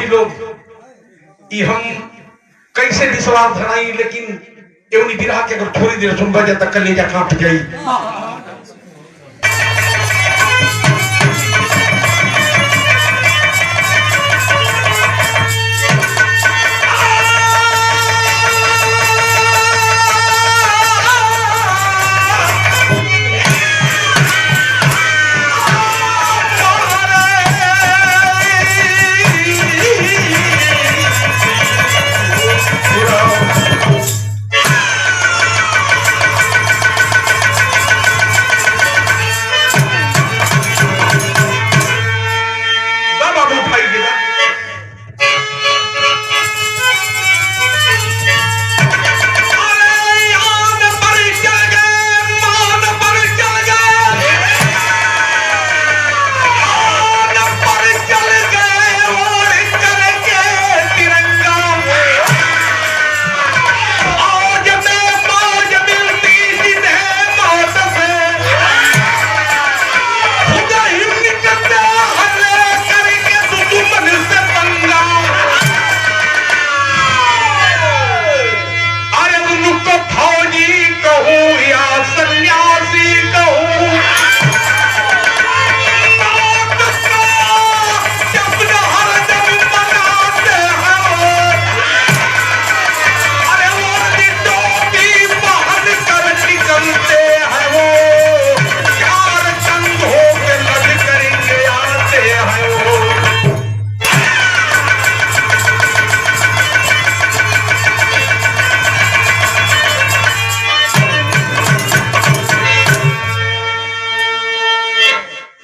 लोग ई हम कैसे विश्वास धराई, लेकिन एवनी बिरहा के अगर थोड़ी देर सुनबा जाता कलेजा कांप जाई।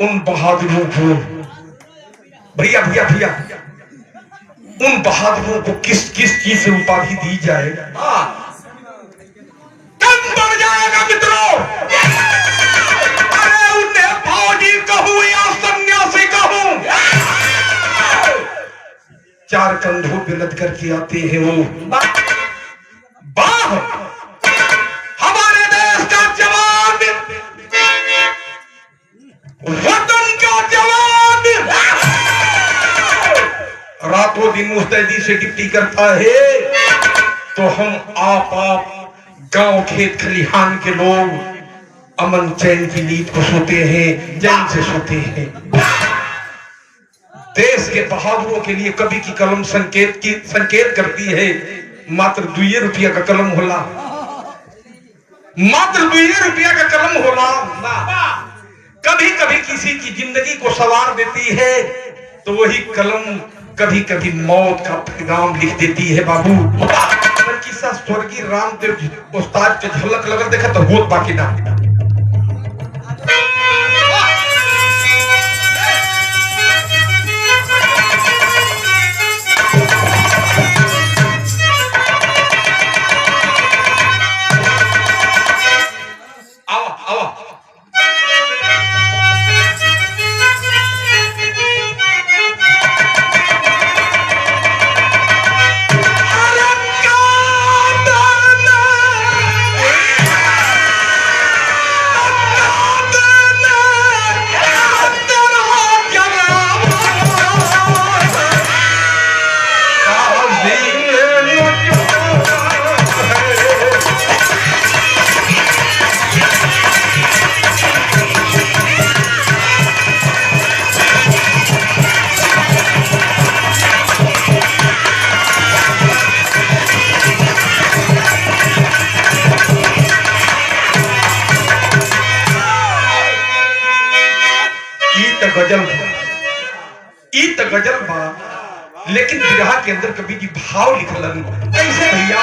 उन बहादुरों को भैया भैया भैया उन बहादुरों को किस किस चीज से उपाधि दी जाए? कम बढ़ जाएगा मित्रों। अरे उन्हें फौजी कहूं या सन्यासी कहूं, चार कंधों पे लद करके आते हैं वो। वाह हमारे देश का जवान, वतन का जवान रातों दिन मुस्तैदी से ड्यूटी करता है, तो हम आप गांव खेत खलिहान के लोग अमन चैन की नींद को सोते हैं, चैन से सोते हैं। देश के बहादुरों के लिए कवि की कलम संकेत करती है। मात्र 2 रुपया का कलम होला, मात्र 2 रुपया का कलम होला, कभी कभी किसी की जिंदगी को संवार देती है, तो वही कलम कभी कभी मौत का पैगाम लिख देती है। बाबू किस्सा स्वर्गीय रामदेव उस्ताद के झलक लगल देखा तो होत बाकी ना। गजल बा, लेकिन बिरहा के अंदर कभी की भाव लिखलन कैसे भैया?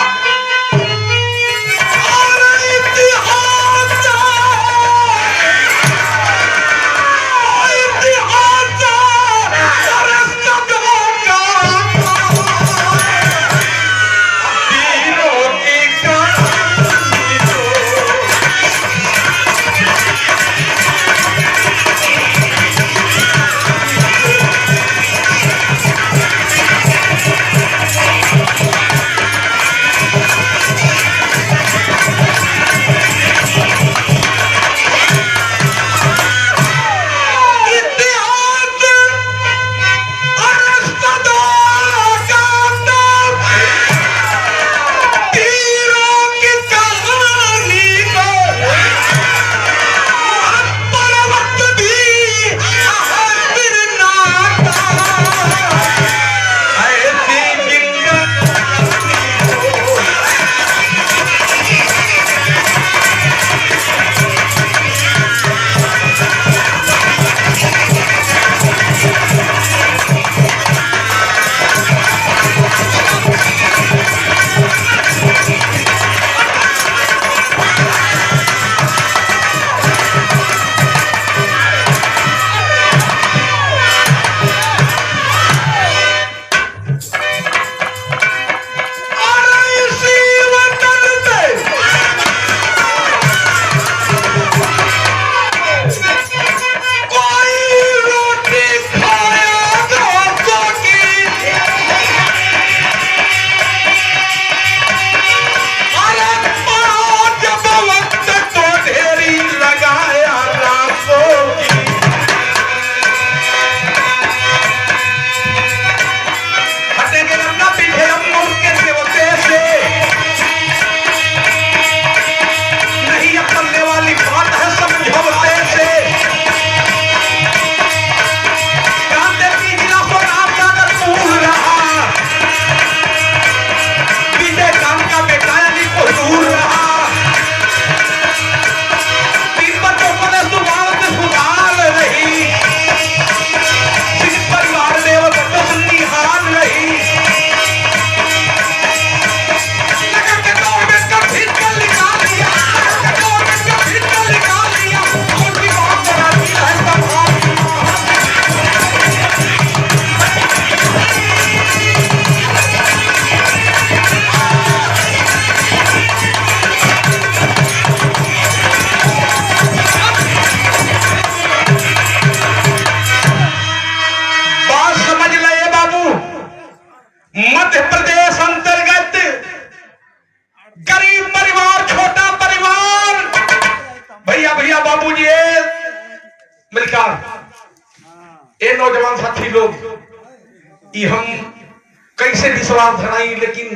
कैसे विश्वास धराई, लेकिन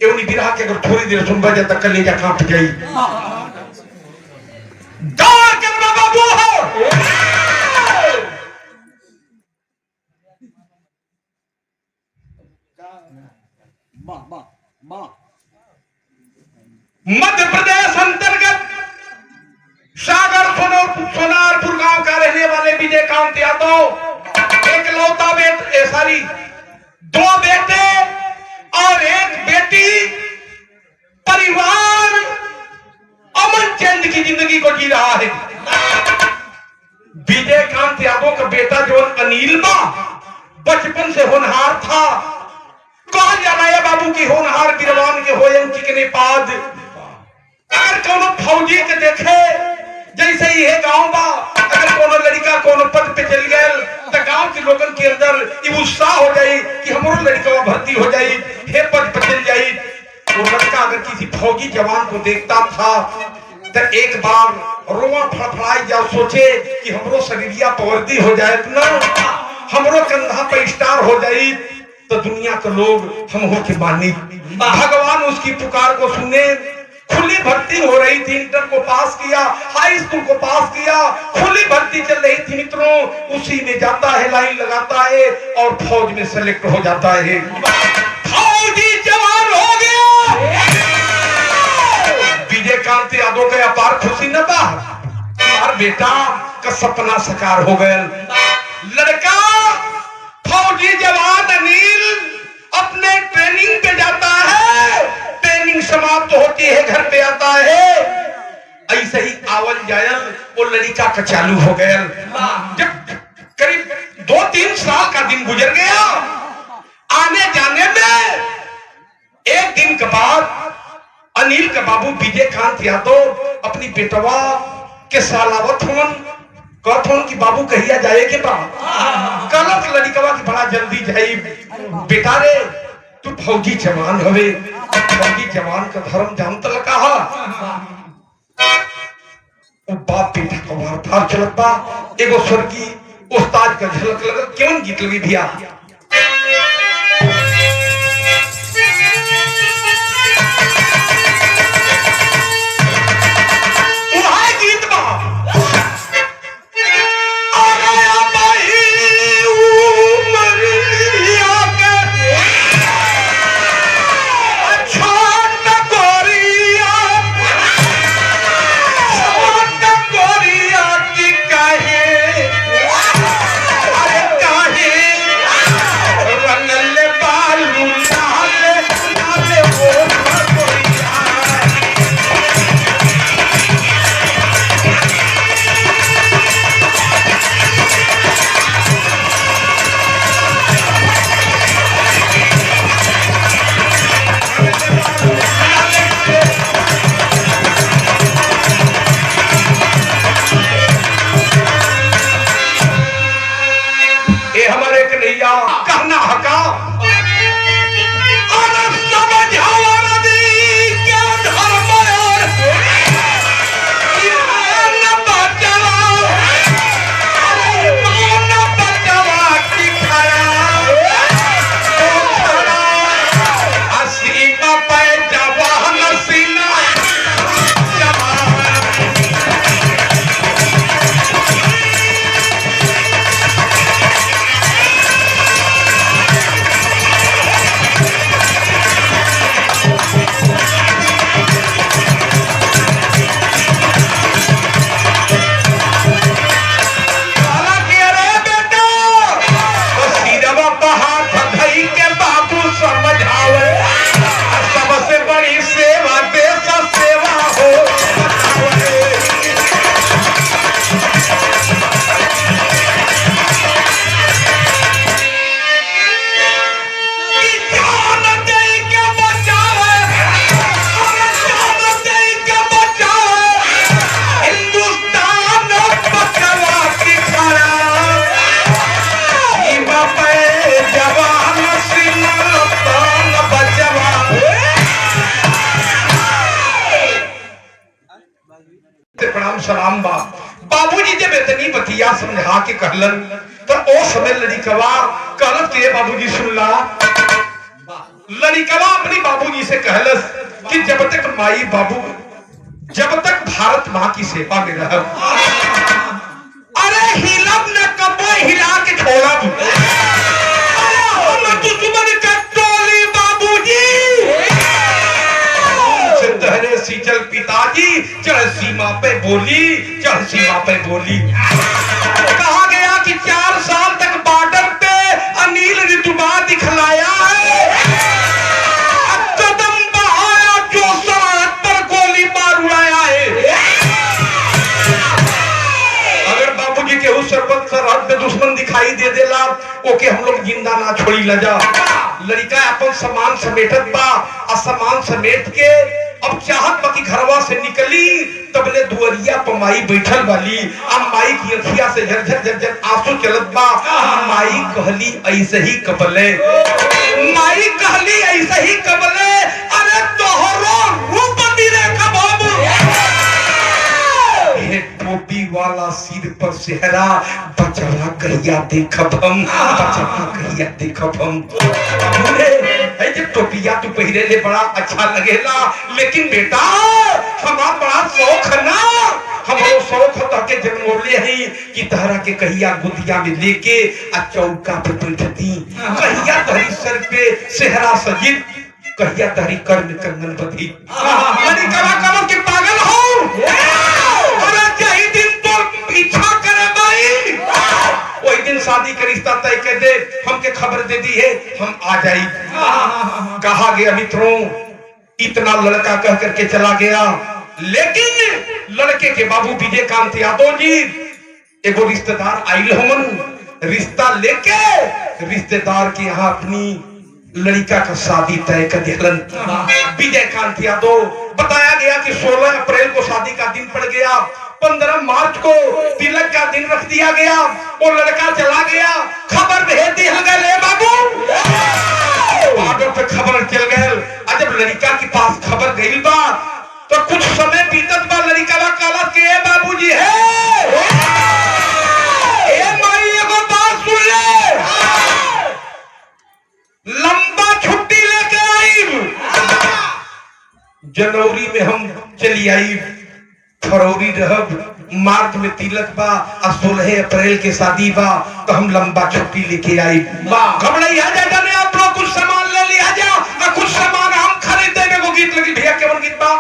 एवनी बिरहा के अगर थोड़ी देर सुन बजे तक कलेजा कांप गई। दौड़ के बाबू हो मध्य प्रदेश अंतर्गत सागर सोनारपुर गांव का रहने वाले विजयकांत यादव एक लौता सारी 2 बेटे और 1 बेटी, परिवार अमन चंद की जिंदगी को जी रहा है। विजयकांत यादव का बेटा जो अनिल बचपन से होनहार था। कहा जाना है बाबू की होनहार गिरवान के होए चिकने पाद। अगर कोनो फौजी के देखे जैसे ही है गांव बा, अगर कोनो लड़का कोनो पद पे चल गए तो गांव के लोगन के अंदर ये उत्साह हो जाए कि हमारो लड़का भर्ती हो जाए, हे पद पे चल जाए। वो लड़का अगर किसी फौजी जवान को देखता था तो एक बार रोआ फड़फड़ाई जा, सोचे कि हमरो शरीरिया पवर्दी हो जाए ना, हमरो कंधा पे स्टार हो जाए तो दुनिया के लोग हम हो के मानी। भगवान उसकी पुकार को सुने। खुली भर्ती हो रही थी, इंटर को पास किया, हाई स्कूल को पास किया, खुली भर्ती चल रही थी मित्रों, उसी में जाता है, लाइन लगाता है और फौज में सेलेक्ट हो जाता है। फौजी जवान हो गया। विजयकांत यादव के अपार खुशी न था, हमार बेटा का सपना साकार हो गया। लड़का फौजी जवान अनिल अपने ट्रेनिंग पे जाता है, ट्रेनिंग समाप्त होती है, घर पे आता है। ऐसे ही आवल जायल वो लड़का का चालू हो गया। जब करीब 2-3 साल का दिन गुजर गया, आने जाने में एक दिन के बाद अनिल का बाबू विजयकांत यादव अपनी बेटवा के सालावत कहथन कि बाबू कहिया जाए के बाद कलक लड़कवा की बड़ा जल्दी जाई। बेटा रे तू फौजी जवान हवे, फौजी जवान का धर्म जानता लगा वो बाप बेटा को वार्ता चलत बा। एगो स्वर्गीय उस्ताद का झलक लगा, क्यों गीत लगी भैया। कहना हका प्रणाम सलाम बा। बाबूजी जब इतनी बतिया समझा के कहलन तो ओ समय लड़कवा कहलत के बाबूजी सुन ला लड़िकवा अपनी बाबूजी से कहलस कि जब तक माई बाबू, जब तक भारत माँ की सेवा में रह, अरे हिलब न कबो हिला के छोड़ब, हम दुश्मन का टोली बाबूजी से तहरे सींचल पिताजी, चढ़ सीमा पे बोली, चढ़ सीमा पे बोली। कहा गया कि 4 साल तक बॉर्डर पे अनिल ऋतुमा दिखलाया है, कदम बढ़ाया जो सरहद पर गोली मार उड़ाया है। अगर बाबूजी के उस सरहद पे दुश्मन दिखाई दे देला, ओके हम लोग जिंदा ना छोड़ी लजा। लड़का अपन सामान समेटत बा, सामान समेट के अब चाहत बा कि घरवा से निकली, तबले दुअरिया पर माई बैठल वाली, अब माई की अखिया से झरझर झरझर आंसू चलत बा। माई कहली ऐसे ही कबले, माई कहली ऐसे ही कबले, अरे तोहरो रूप देखा बाबू, ये टोपी वाला सिर पर सेहरा, बचवा कहिया देखब हम, बचवा कहिया देखब हम। टोपिया तू पहरे ले बड़ा अच्छा लगेला, लेकिन बेटा हमारा बड़ा शौक है ना, हमारो शौक होता के जन्मोले हैं कि तहरा के कहिया गुदिया में लेके आ चौका पे बैठती, कहिया तहरी सर पे सेहरा सजित, कहिया तहरी कर में कंगन बधी। यानी कवा कवा के पागल हो, अरे यही दिन तो इच्छा करे भाई, वही दिन शादी का रिश्ता तय कर दे, हमके खबर दे दी है, हम आ जाई। कहा गया मित्रों, इतना लड़का कह करके चला गया, लेकिन लड़के के बाबू विजयकांत यादव जी एगो रिश्तेदार आइल हमन, रिश्ता लेके रिश्तेदार के यहाँ अपनी लड़का का शादी तय कर दिलन। विजयकांत यादव, बताया गया कि 16 अप्रैल को शादी का दिन पड़ गया, 15 मार्च को तिलक का दिन रख दिया गया, वो लड़का चला गया, खबर भेज दी गए बाबू, बॉर्डर पे खबर चल गए। जब लड़का के पास खबर गई बा तो कुछ समय बीतत बा, लड़का काला के बाबूजी है, ए माई एगो बात सुन ले, लंबा छुट्टी लेके आई, जनवरी में हम चली आई, फरवरी रहब, मार्च में तिलक बा, 16 अप्रैल के शादी बा, तो हम लंबा छुट्टी लेके आई। घबराइया जाता नहीं, आप लोग कुछ सामान ले लिया जा, और कुछ सामान हम खरीदे में वो गीत लगी। भैया केवल गीत बा,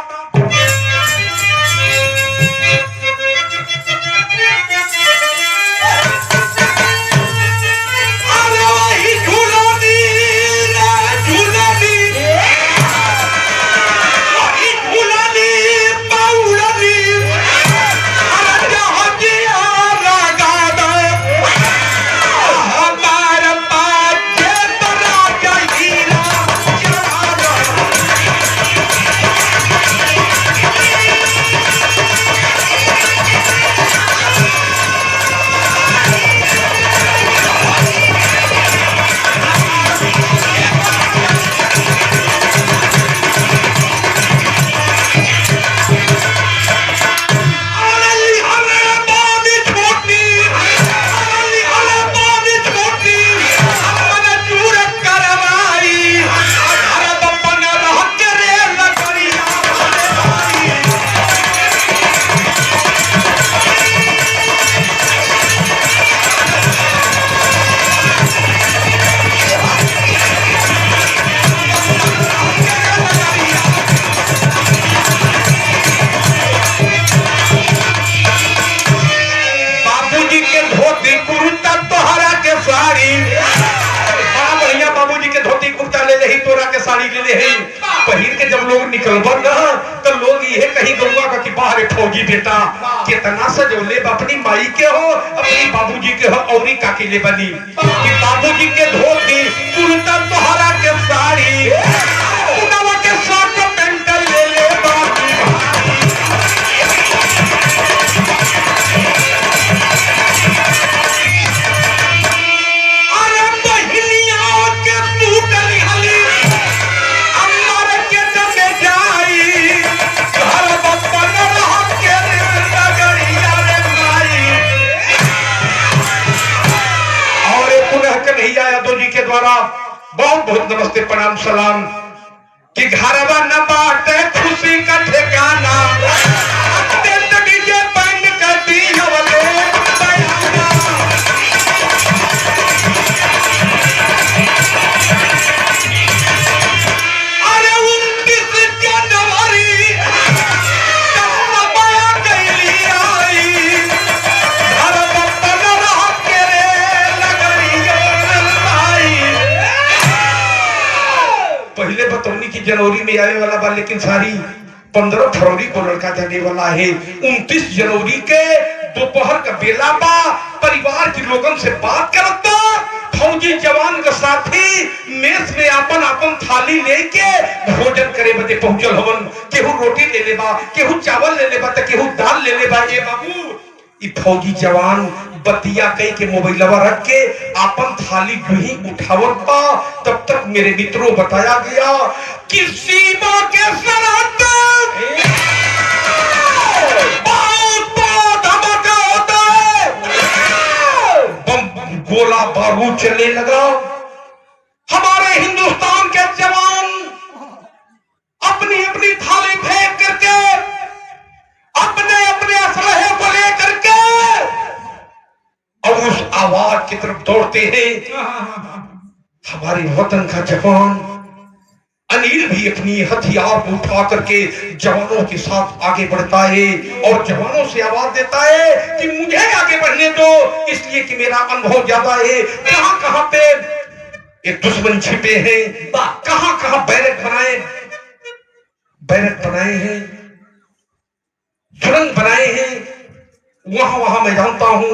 निकलबन तो लोग ये कहीं गौवा का कि बाहर फौजी बेटा कितना सजोले अपनी माई के हो, अपनी बाबूजी के हो, औरी काकी ले बनी कि बाबूजी के धोती कुर्ता तोहरा के साड़ी उनवा के शर्ट पैंट ले ले बाबू। द्वारा बहुत बहुत बहुत नमस्ते प्रणाम सलाम कि घरवा न बाटे खुशी का ठिकाना डीजे बैंड का डीजवले बयाना। अरे 29 जनवरी बया गई आई घर बपन रह के रे लगरियो आई। पहले बतौनी की जनवरी में आने वाला बा, लेकिन सारी 15 फरवरी को लड़का जाने वाला है। 29 जनवरी के दोपहर का बेला बा, परिवार के लोगन से बात करत बा। फौजी जवान के साथी मेस में अपन अपन थाली लेके भोजन करे बदे पहुंचल हवन। केहू रोटी ले ले बा, केहू चावल ले ले बा, केहू दाल ले ले बा। ए बाबू ई फौजी जवान बतिया कई के मोबाइलवा रख के अपन थाली जुही उठावत बा। तब तक मेरे मित्रों बताया गया कि सीमा के सरहद बहुत धमाका होता है, बम गोला बारूद चलने लगा। हमारे हिंदुस्तान के जवान अपनी अपनी थाली फेंक करके अपने अपने असलहे को लेकर के और उस आवाज की तरफ दौड़ते हैं। हमारे वतन का जवान अनिल भी अपनी हथियार को उठा करके जवानों के साथ आगे बढ़ता है और जवानों से आवाज देता है कि मुझे आगे बढ़ने दो, इसलिए कि मेरा अनुभव ज्यादा है। कहां कहां पे ये दुश्मन छिपे हैं, कहां कहां बैरक बनाए हैं, सुरंग बनाए हैं, वहां वहां मैं जानता हूं।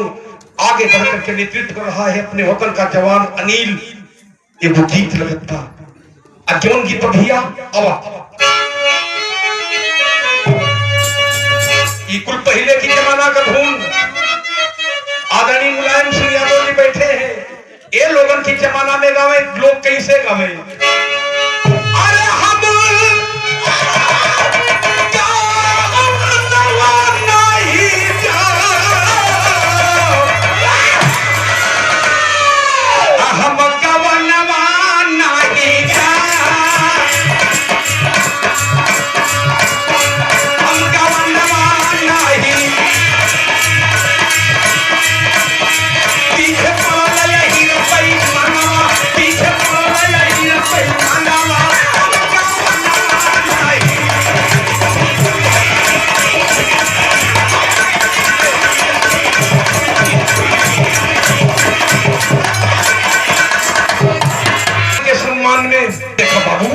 आगे बढ़ करके नेतृत्व कर रहा है अपने वतन का जवान अनिल। ये वो गीत लगत था अज्ञान गीत भैया ये कुल पहले की जमाना का धुन। आदरणीय मुलायम सिंह यादव जी बैठे हैं, ये लोगन की जमाना में गावे लोग कैसे गावे। अरे हम देखो बाबू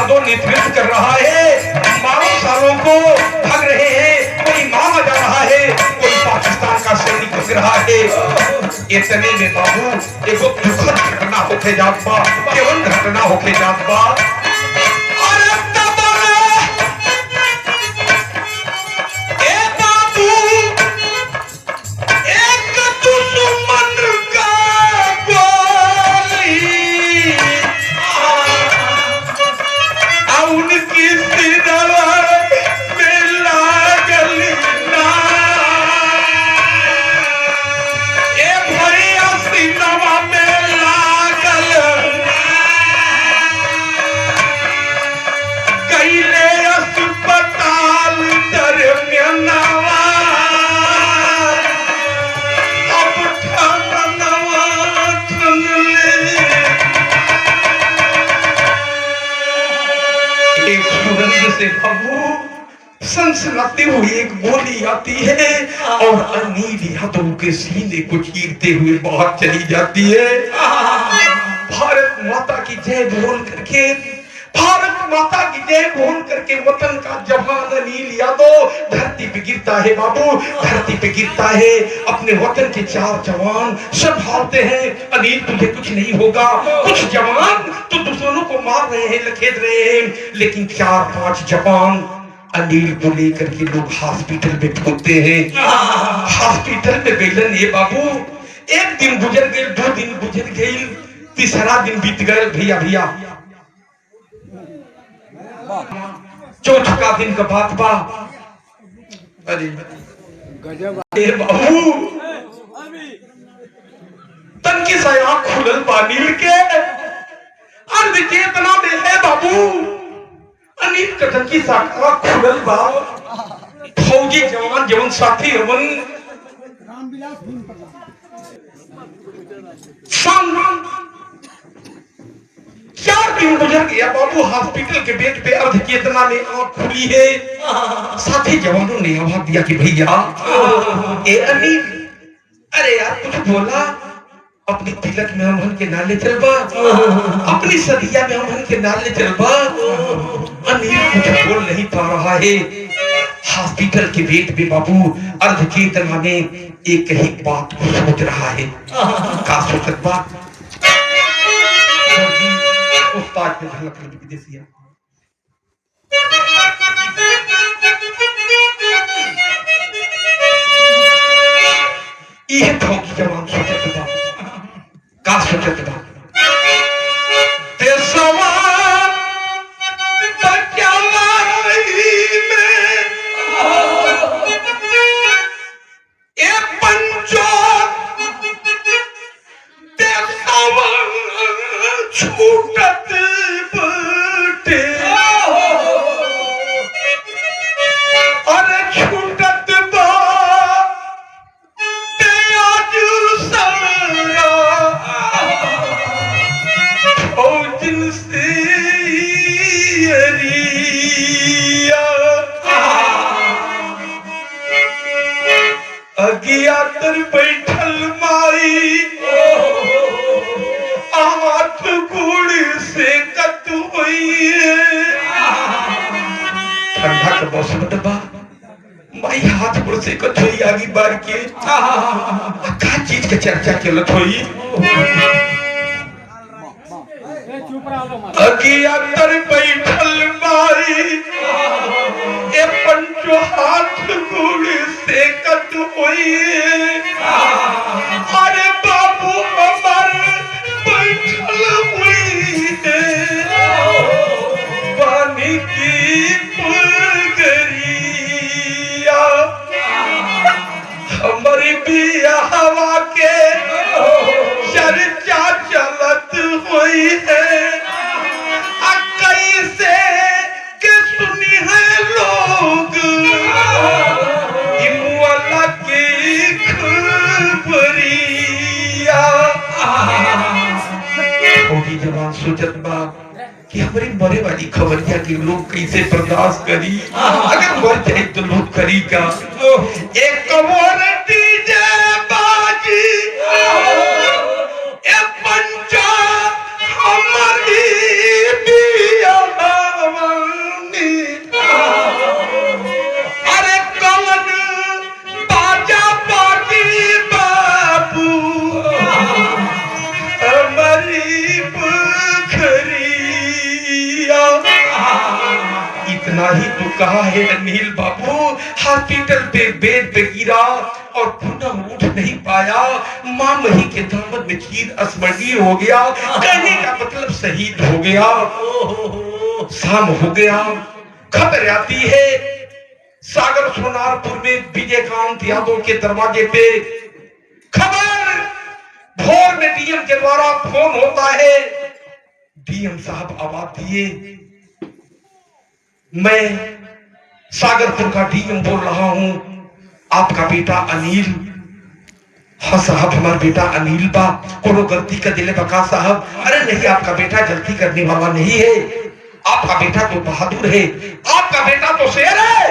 बहुत नेतृत्व कर रहा है। 12 सालों को भाग रहे हैं, कोई मामा जा रहा है, कोई पाकिस्तान का सैनिक भाग रहा है। इतने में बाबू एक दुखद घटना होके जात बा, केवल घटना होके जात बा। एक सुरंग से बाबू सनसनाती हुई एक गोली आती है और अनिल यादव के सीने को चीरते हुए बाहर चली जाती है। भारत माता की जय बोल करके, भारत माता की जय बोल करके वतन का जवान अनिल यादव धरती पे गिरता है बाबू, धरती पे गिरता है। अपने वतन के 4 जवान सब भागते हैं, अनिल तुझे कुछ नहीं होगा। कुछ जवान तो दुश्मनों को मार रहे हैं, लखेद रहे हैं, लेकिन 4-5 जवान अनिल को लेकर के लोग हॉस्पिटल में पहुंचते हैं। हॉस्पिटल में गईलन ये बाबू, एक दिन गुजर गए, 2 दिन गुजर गए, तीसरा दिन बीत गए भैया भैया, चौथा दिन का बात बा। अरे बाबू तनकी सा आँख खुलल बा अनिल के, अर्ध चेतना में है बाबू। अनिल का तनकी सा आँख खुलल बा। फौजी जवान जवन साथी हवन शाम 4 दिन गुजर गया बाबू, हॉस्पिटल के बेड पे अर्ध चेतना में आंख खुली है। साथी जवानों ने आवाज दिया कि भैया ए अनिल, अरे यार कुछ बोला, अपनी तिलक में हमन के नाले चलबा, अपनी सदिया में हमन के नाले चलबा। अनिल कुछ बोल नहीं पा रहा है। हॉस्पिटल के बेड पे बाबू अर्ध चेतना में एक ही बात को सोच रहा है। का सोचत बा? उस्ताद के झलक लगी विदेशिया। ये फौजी जवान सोचत बा, का सोचत बा? देशवा बचाई में ए पंचो देशवा छूटत बटे, अरे छूटत बा ते आज सारा फौजन से अरिया। अगिया तर बैठल माई हाथ गुड़ से कत हुई है। ठंडा का मौसम बा, माई हाथ गुड़ से कत हुई आगे बार के का चीज के चर्चा चलत हुई। अगिया तर बैठल माई ए पंचो हाथ गुड़ से कत हुई है। अरे बाबू अमर बैठल हुई है पानी की पुलगरिया। हमारी बिया हवा के चर्चा चलत हुई है। कैसे के सुनी है लोग इमुअल्ला की खबरिया। फौजी जवान सोचत बा कि हमारी मरे वाली खबरिया के लोग कैसे बर्दाश्त करी, अगर मर जाए तो लोग करी का। एक कमर डीजे बाजी ए पंचा हमारी बिया भवानी। अरे कौन बाजा बाजी बाबू हमारी बखरिया। इतना ही तो कहा है अनिल बाबू, हॉस्पिटल पे बेड पे गिरा और पुनः उठ नहीं पाया। मां मही के दामन में चीर स्मरणीय हो गया, कहने का मतलब शहीद हो गया। शाम हो गया, खबर आती है सागर सोनारपुर में विजयकांत यादव के दरवाजे पे खबर, भोर में डीएम के द्वारा फोन होता है। डीएम साहब आवाज दिए, मैं सागरपुर का डीएम बोल रहा हूं, आपका बेटा अनिल। हाँ साहब, हमारा बेटा अनिल बा, कोनो गलती का दिले बका साहब। अरे नहीं, आपका बेटा गलती करने वाला नहीं है, आपका बेटा तो बहादुर है, आपका बेटा तो शेर है।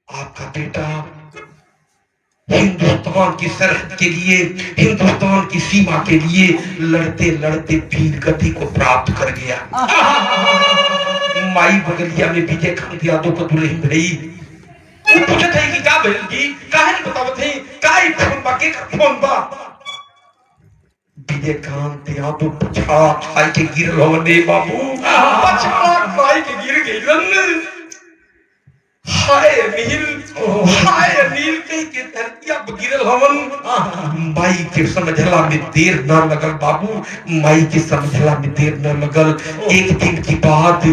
आपका बेटा हिंदुस्तान की सरहद के लिए, हिंदुस्तान की सीमा के लिए लड़ते लड़ते वीर गति को प्राप्त कर गया। माई बगलिया में विजय खान यादव को दुल्हन भई वो पूछत है कि का भइल जी, काहे नहीं बतावत है, काई फोन बा के फोन बा। विजय कांत यादव पछाड़ा खाई के गिरल होने बाबू, पछाड़ा खाई के गिर गइलन। हाय नील, हाय नील कह के धरतिया गिरल हवन। माई के समझला में देर न लगल बाबू, माई के समझला में देर न लगल। एक दिन की बात,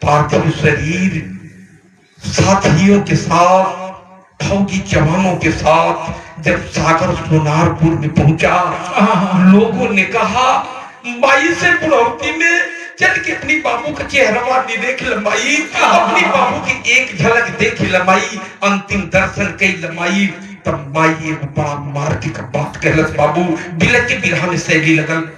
पार्थिव शरीर साथियों के साथ, फौजी जवानों के साथ जब सागर सोनारपुर में पहुंचा, लोगों ने कहा माई से बुढ़ौती में चल के अपनी बाबू का चेहरा देख लमाई, अपनी बाबू की एक झलक देख लमाई, अंतिम दर्शन कई लमाई। तब माई एक बड़ा मार्ग का बात कहलस बाबू, बिलक के बिरहा में शैली लगल।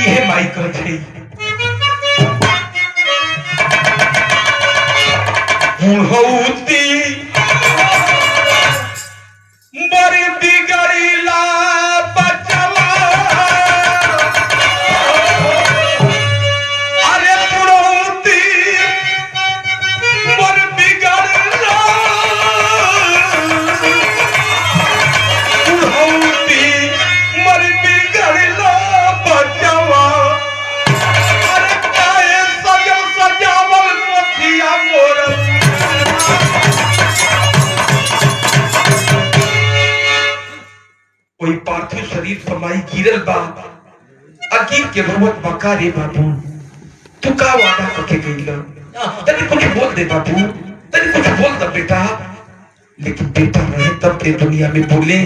ये माई कहते बुढ़ौती बड़ी बिगड़ीला बचवा, अरे बुढ़ौती बड़ी बिगड़ीला, बुढ़ौती बड़ी बिगड़ीला बचवा, अरे काहे सजल सजावल पोथिया मोर। कोई पार्थिव शरीर फरमाई गिरल बा, अकीर के रोवत बका रे बाबू, तू का वादा करके गइला, तनी कुछ बोल दे बाबू, तनी कुछ बोल दे बेटा। लेकिन बेटा रहे तब के दुनिया में बोले,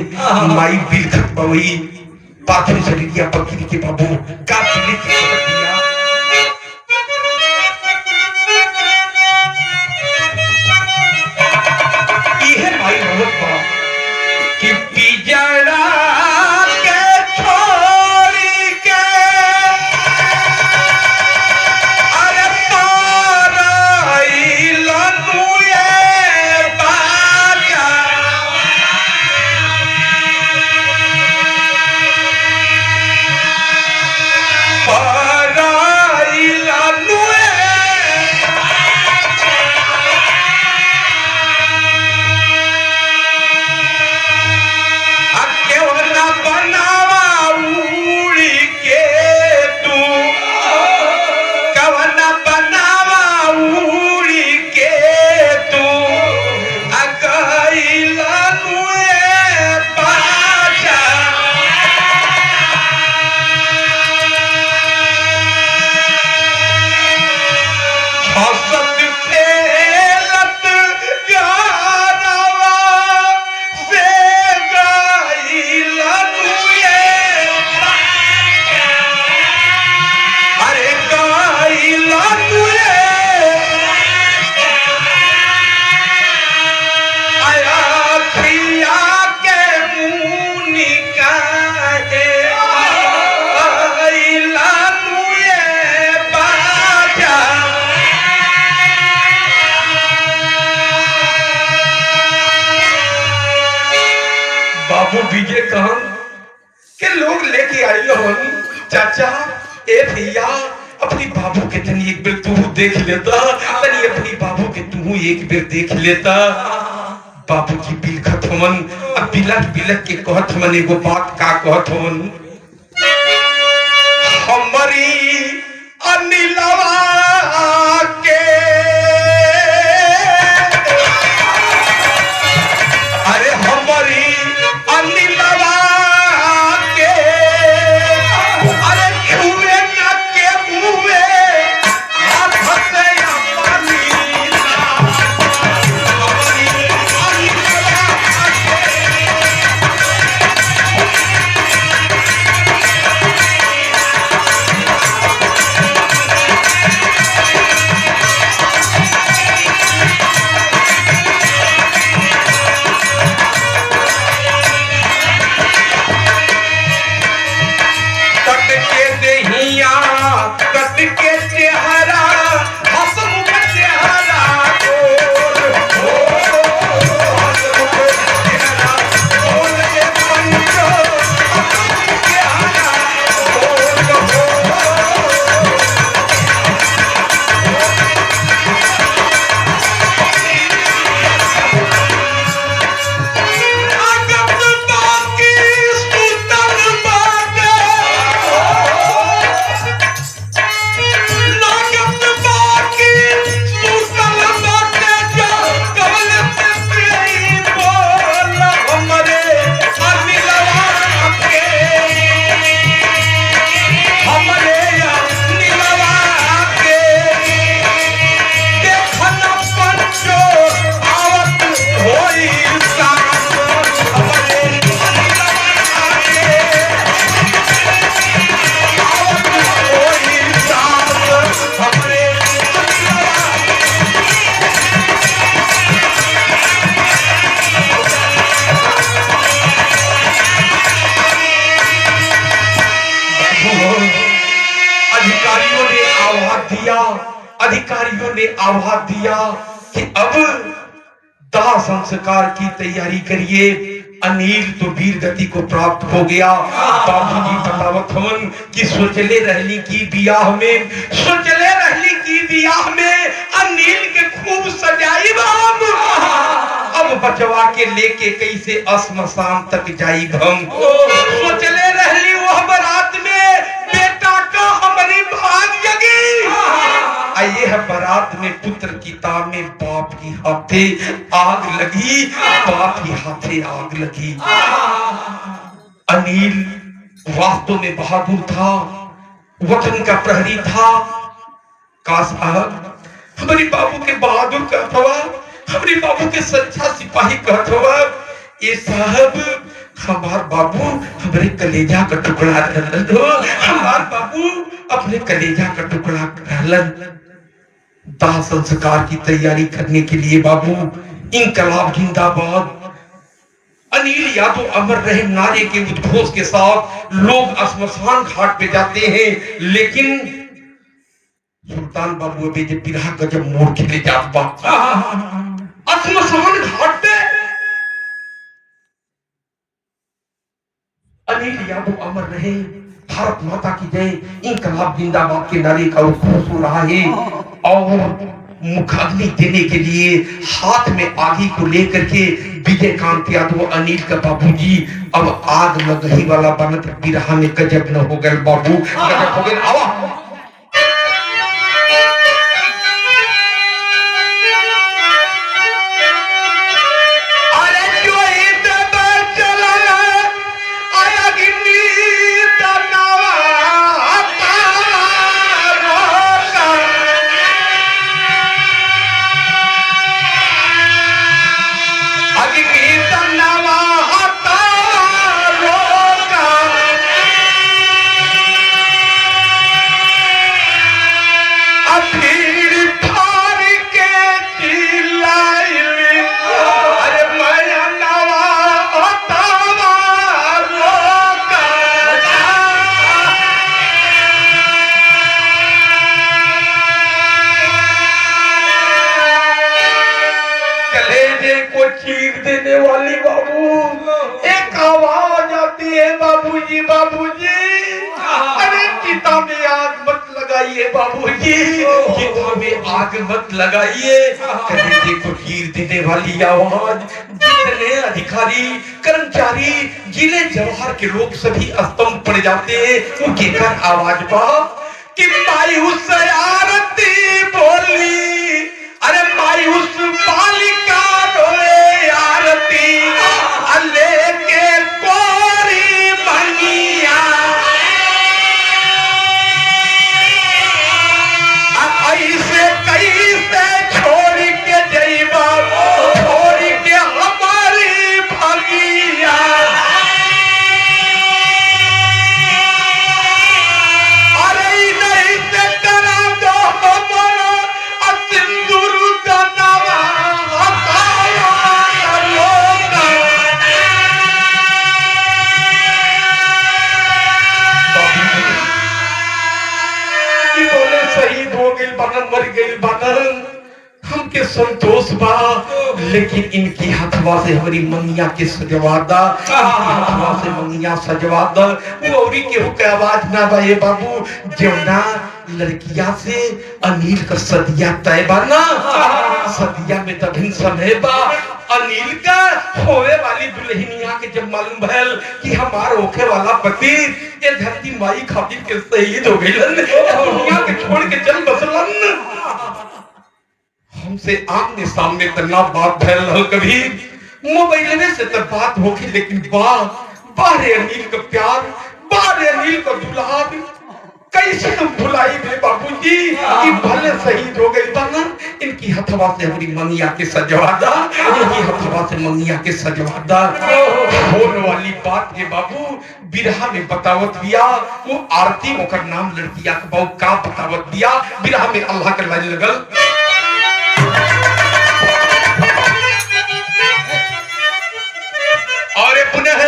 माई बिल खत बवई, पार्थिव शरीर या बकीर के बाबू का दिल की खबर दिया। ये माई रोवत बा कि पिजड़ा विजय कहन के लोग लेके आई हन। चाचा ए भैया अपनी बाबू के तनी एक बेर तू देख लेता, तनी अपनी बाबू के तू एक बेर देख लेता। बाबू की बिल खतमन, अब बिलक बिलक के कहत मन एगो बात का कहत हन, हमारी अनिलवा के अरे हमारी अनिलवा के अरे छुए न के मुए हाथ से अपनी हमारी अनिलवा अधिकारियों ने आवाज दिया कि अब दाह संस्कार की तैयारी करिए। अनिल तो वीर गति को प्राप्त हो गया। बाबूजी बतावत हवन कि सोचले रहली की बियाह में, सोचले रहली की बियाह में अनिल के खूब सजाई हम। अब बचवा के लेके कैसे अस्मशान तक जाई हम। सोचले रहली वह बारात में बेटा का हमारी भाग जगी। आइए है बारात में पुत्र की ताब में बाप की हाथे आग लगी, बाप की हाथे आग लगी। अनिल वास्तव में बहादुर था, वतन का प्रहरी था। काश हमारे बाबू के बहादुर का हवा, हमारे बाबू के सच्चा सिपाही का हवा। ये साहब हमार बाबू हमारे कलेजा का टुकड़ा रहलन हो, हमार बाबू अपने कलेजा का टुकड़ा रहलन। दाह संस्कार की तैयारी करने के लिए बाबू इंकलाब जिंदाबाद, अनिल यादव अमर रहे नारे के उद्घोष के साथ लोग श्मशान घाट पे जाते हैं। लेकिन सुल्तान बाबू अबे जब बिरहा गजब मोड़ खेले जात बा श्मशान घाट पे अनिल यादव अमर रहे, भारत माता की जय, इंकलाब जिंदाबाद के नारे का उद्घोष हो रहा है। और मुखाग्नि देने के लिए हाथ में आगी को लेकर के विजयकांत यादव अनिल का बाबूजी अब आग लगही वाला बनत बिरहा में गजब न हो गए बाबू, गजब हो गए। आवा चीख देने वाली बाबू एक आवाज आती है, बाबूजी बाबूजी, अरे चिता में आग मत लगाइए बाबूजी, चिता में आग मत लगाइए। कलेजे को चीर देने वाली आवाज। जितने अधिकारी कर्मचारी जिले जवाहर के लोग सभी स्तंभ पड़ जाते हैं। उनके कर आवाज बा कि मायूस आरती बोली, अरे मायूस बालिका रोए आरती लेके कोरी बनिया। ऐसे कैसे छोड़ के जइबा, छोड़ के हमारी भगिया। अरे नहीं से करा दो हमारा सिंदूर का नवा हटाया लोगा। बोले शहीद हो गई बनन, मर गई बनन, हमके संतोष बा, लेकिन इनकी हथवा से हमारी मंगिया के सजवादा, हथवा से मंगिया सजवादा। वो औरी केहू के आवाज ना बा ये बाबू, जौना लड़किया से अनिल का सदिया तय बा ना, सदिया में तभी समय बा। अनिल का होवे वाली दुल्हनिया के जब मालूम भैल कि हमार होखे वाला पति ये धरती माई खातिर के शहीद हो गइलन, दुनिया के छोड़ के चल बसलन। हमसे आमने सामने तन्ना बात भैल रहल, कभी मोबाइल में से तब बात होगी, लेकिन बाहरे अनिल का प्यार, बाहरे अनिल का दुलार कैसे हम भुलाई गए बाबूजी कि भले शहीद हो गई बना। इनकी हथवा से हमारी मंगिया के सजवादा, इनकी हथवा से मंगिया के सजवादा। होने वाली बात के बाबू बिरहा में बतावत दिया, वो आरती ओकर नाम लड़किया के बाबू का बतावत दिया। बिरहा में अल्लाह के लाइन लगल, और पुनः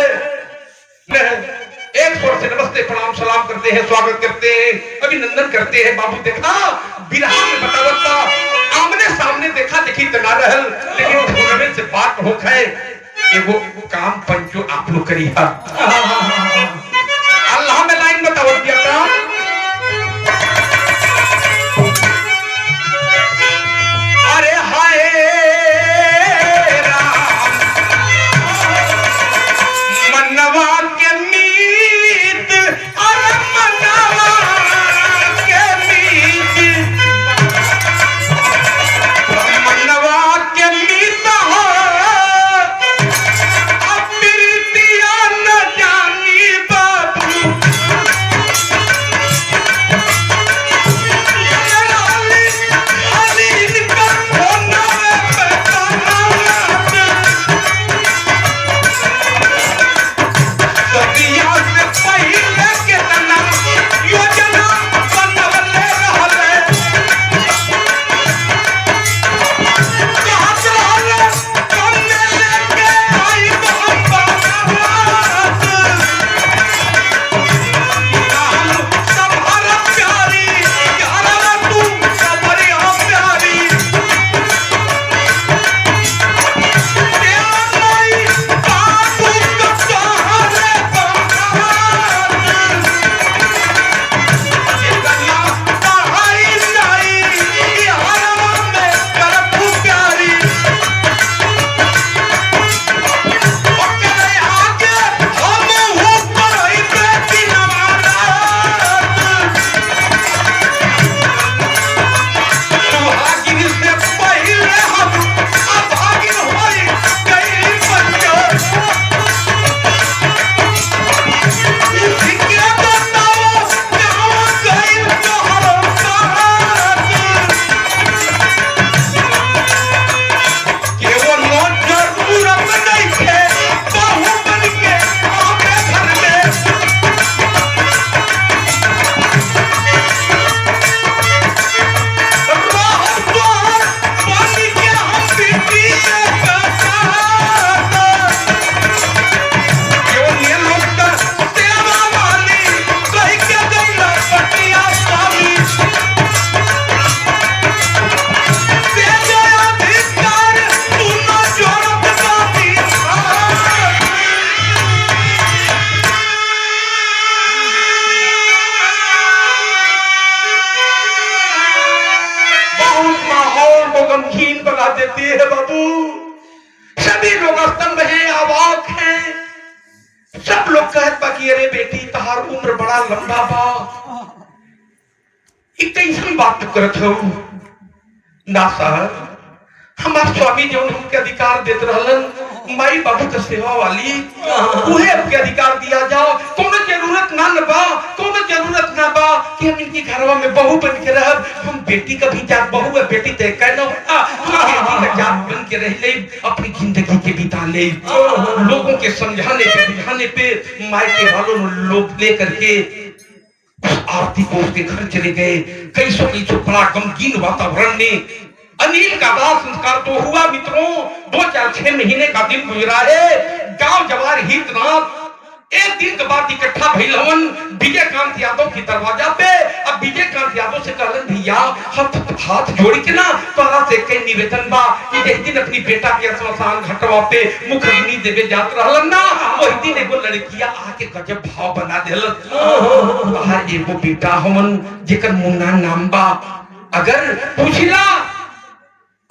एक बार से नमस्ते प्रणाम सलाम करते हैं, स्वागत करते हैं, अभिनंदन करते हैं। बाबू देखा बिरहा में बतावत बा आमने सामने देखा देखी तना रहल, लेकिन फोनवे से बात हो गए। एगो काम पंचो आप लोग करी हा। अल्लाह में लाइन बतावत दिया था, अरे हाय राम मनवा के मीत, अरे मनवा के मीत, मनवा के मीत हो अब प्रीतिया न जानी बाबू। गमगीन बना देती है बाबू। सभी लोग स्तंभ हैं, अवाक हैं। सब लोग कहत बा कि अरे बेटी तहार उम्र बड़ा लंबा बा, कैसी बात करत हो ना साहब। हमार स्वामी जो हमके अधिकार देते रहलन, माई बाबू के सेवा वाली उहे हमके अधिकार दिया जाओ। कोनो जरूरत ना बा, कोनो जरूरत ना बा कि हम इनकी घरवा में बहू बन के रहब। हम बेटी का भी जात बहू है, बेटी तय कहना बेटी का जात बन के रह ले, अपनी जिंदगी के बिता ले। लोगों के समझाने पे बुझाने पे मायके वालों लोग ले करके आरती को उसके घर चले गए। कैसो बड़ा गमगीन वातावरण में अनिल का दाह संस्कार तो हुआ मित्रों। 2-4-6 महीने का दिन गुजरा है। गांव जवार हितनाथ एक दिन के बाद इकट्ठा भइल हवन विजयकांत यादव की दरवाजा पे। अब विजयकांत यादव से कहलन भैया हाथ जोड़ के ना तोरा से कई निवेदन बा कि एक दिन अपनी बेटा के श्मशान घाटवा पे मुखग्नि देवे जात रहलन ना, वही दिन एगो लड़किया आके गजब भाव बना देलत। बाहर एगो बेटा हमन जेकर मुन्ना नाम बा। अगर पूछला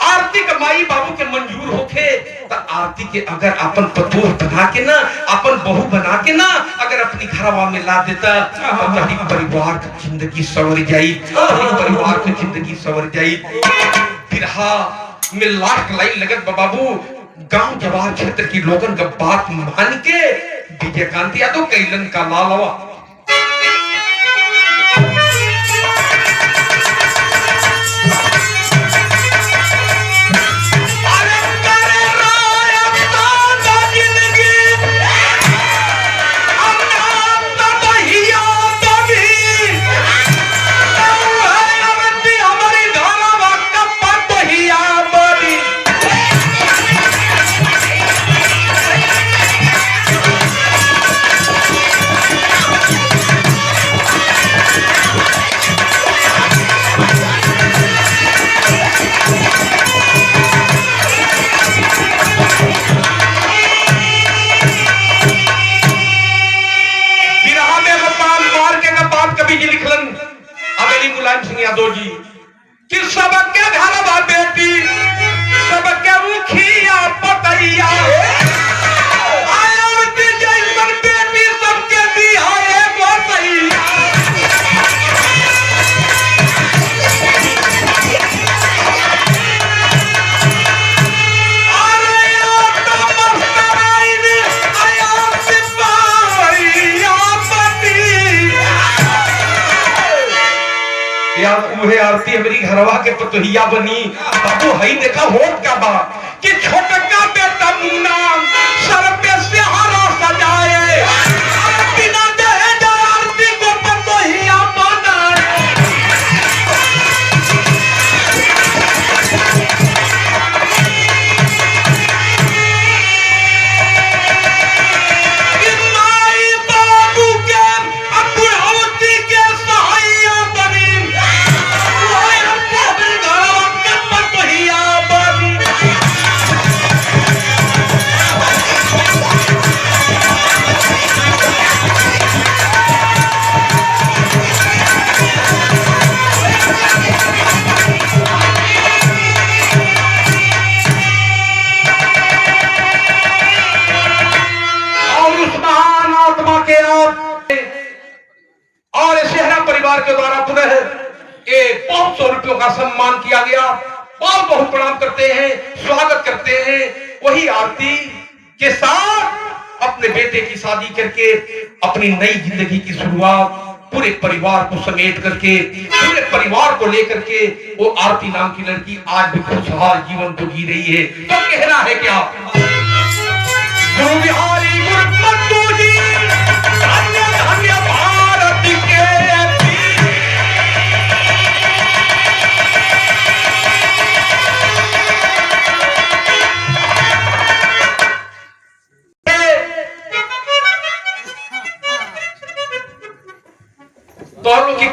आरती का माई बाबू के मंजूर होके तो आरती के अगर अपन पतोह बना के ना, अपन बहू बना के ना अगर अपनी घरवा में ला देता तो परिवार की जिंदगी सवर जाई, परिवार की जिंदगी सवर जाई। बिरहा में लास्ट लाइन लगत बाबू। गांव जवार क्षेत्र की लोगन का बात मान के विजयकांत यादव कैलन का लालवा याद उहे आरती हमारी घरवा के पतोहिया बनी। बाबू हई देखा होत क्या बा कि छोटका बेटा मुन्ना सर पे सिहारा सजाए, बिना दहेज आरती को पतोहिया बनाए। और सेहरा परिवार के द्वारा पुनः 500 रुपयों का सम्मान किया गया। बहुत बहुत प्रणाम करते हैं, स्वागत करते हैं। वही आरती के साथ अपने बेटे की शादी करके अपनी नई जिंदगी की शुरुआत पूरे परिवार को समेट करके, पूरे परिवार को लेकर के वो आरती नाम की लड़की आज भी खुशहाल जीवन को जी रही है। तो कहना है क्या, गुरु बिहारी गुरु जी धन्य धन्य भारत के तो हम लोग की